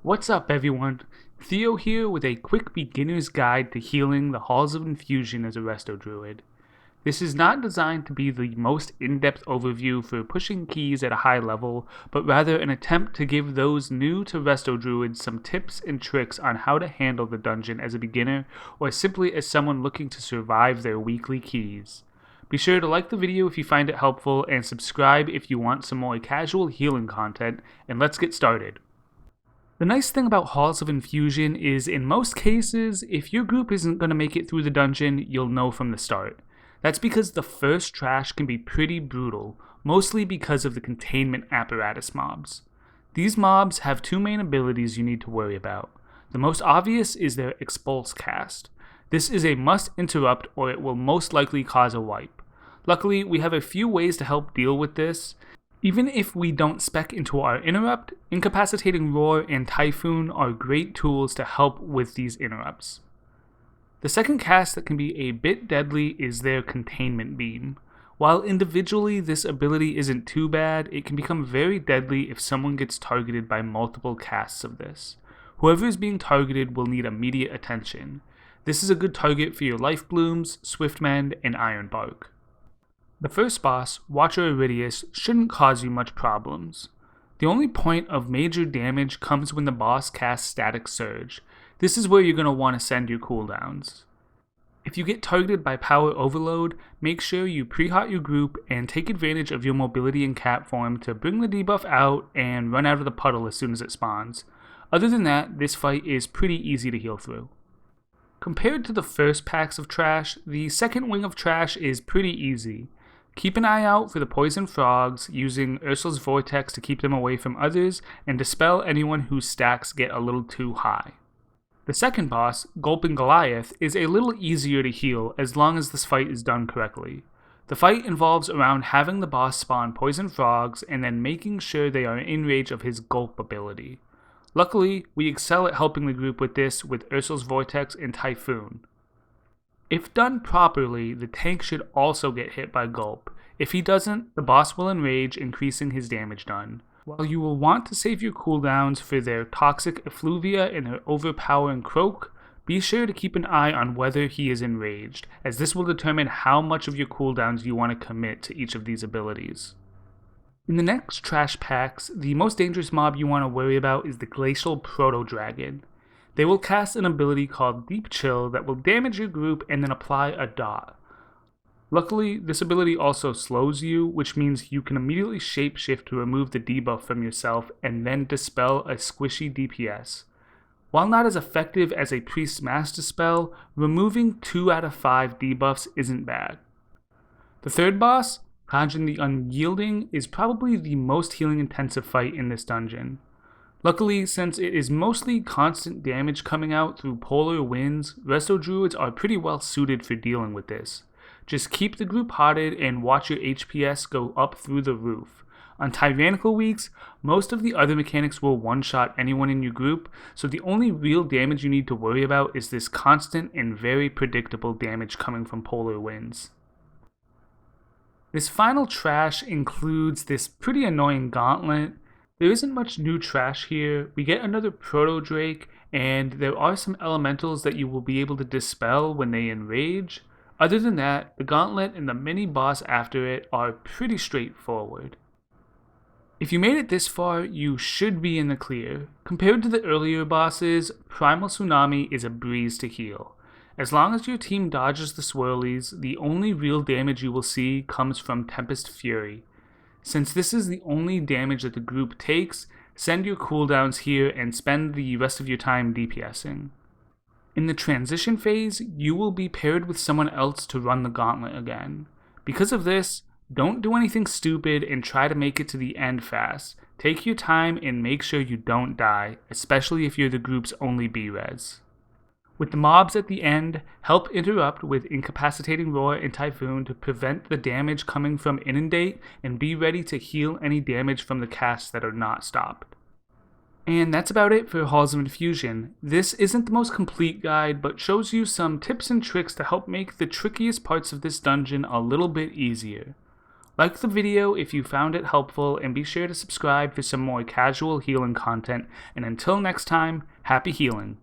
What's up, everyone? Theo here with a quick beginner's guide to healing the Halls of Infusion as a Resto Druid. This is not designed to be the most in-depth overview for pushing keys at a high level, but rather an attempt to give those new to Resto Druids some tips and tricks on how to handle the dungeon as a beginner or simply as someone looking to survive their weekly keys. Be sure to like the video if you find it helpful and subscribe if you want some more casual healing content, and let's get started. The nice thing about Halls of Infusion is, in most cases, if your group isn't going to make it through the dungeon, you'll know from the start. That's because the first trash can be pretty brutal, mostly because of the containment apparatus mobs. These mobs have two main abilities you need to worry about. The most obvious is their Expulse cast. This is a must interrupt or it will most likely cause a wipe. Luckily, we have a few ways to help deal with this. Even if we don't spec into our interrupt, Incapacitating Roar and Typhoon are great tools to help with these interrupts. The second cast that can be a bit deadly is their Containment Beam. While individually this ability isn't too bad, it can become very deadly if someone gets targeted by multiple casts of this. Whoever is being targeted will need immediate attention. This is a good target for your Life Blooms, Swiftmend, and Ironbark. The first boss, Watcher Iridius, shouldn't cause you much problems. The only point of major damage comes when the boss casts Static Surge. This is where you're going to want to send your cooldowns. If you get targeted by Power Overload, make sure you pre-hot your group and take advantage of your mobility and cat form to bring the debuff out and run out of the puddle as soon as it spawns. Other than that, this fight is pretty easy to heal through. Compared to the first packs of trash, the second wing of trash is pretty easy. Keep an eye out for the poison frogs, using Ursul's Vortex to keep them away from others and dispel anyone whose stacks get a little too high. The second boss, Gulping Goliath, is a little easier to heal as long as this fight is done correctly. The fight involves around having the boss spawn poison frogs and then making sure they are in range of his Gulp ability. Luckily, we excel at helping the group with this with Ursul's Vortex and Typhoon. If done properly, the tank should also get hit by Gulp. If he doesn't, the boss will enrage, increasing his damage done. While you will want to save your cooldowns for their Toxic Effluvia and her Overpowering Croak, be sure to keep an eye on whether he is enraged, as this will determine how much of your cooldowns you want to commit to each of these abilities. In the next trash packs, the most dangerous mob you want to worry about is the Glacial Proto-Dragon. They will cast an ability called Deep Chill that will damage your group and then apply a dot. Luckily, this ability also slows you, which means you can immediately shapeshift to remove the debuff from yourself and then dispel a squishy DPS. While not as effective as a Priest's Master spell, removing 2 out of 5 debuffs isn't bad. The third boss, Hanjin the Unyielding, is probably the most healing intensive fight in this dungeon. Luckily, since it is mostly constant damage coming out through polar winds, Resto Druids are pretty well suited for dealing with this. Just keep the group hotted and watch your HPS go up through the roof. On tyrannical weeks, most of the other mechanics will one-shot anyone in your group, so the only real damage you need to worry about is this constant and very predictable damage coming from polar winds. This final trash includes this pretty annoying gauntlet. There isn't much new trash here. We get another Proto-Drake, and there are some elementals that you will be able to dispel when they enrage. Other than that, the gauntlet and the mini-boss after it are pretty straightforward. If you made it this far, you should be in the clear. Compared to the earlier bosses, Primal Tsunami is a breeze to heal. As long as your team dodges the swirlies, the only real damage you will see comes from Tempest Fury. Since this is the only damage that the group takes, send your cooldowns here and spend the rest of your time DPSing. In the transition phase, you will be paired with someone else to run the gauntlet again. Because of this, don't do anything stupid and try to make it to the end fast. Take your time and make sure you don't die, especially if you're the group's only B-res. With the mobs at the end, help interrupt with Incapacitating Roar and Typhoon to prevent the damage coming from Inundate and be ready to heal any damage from the casts that are not stopped. And that's about it for Halls of Infusion. This isn't the most complete guide, but shows you some tips and tricks to help make the trickiest parts of this dungeon a little bit easier. Like the video if you found it helpful, and be sure to subscribe for some more casual healing content. And until next time, happy healing.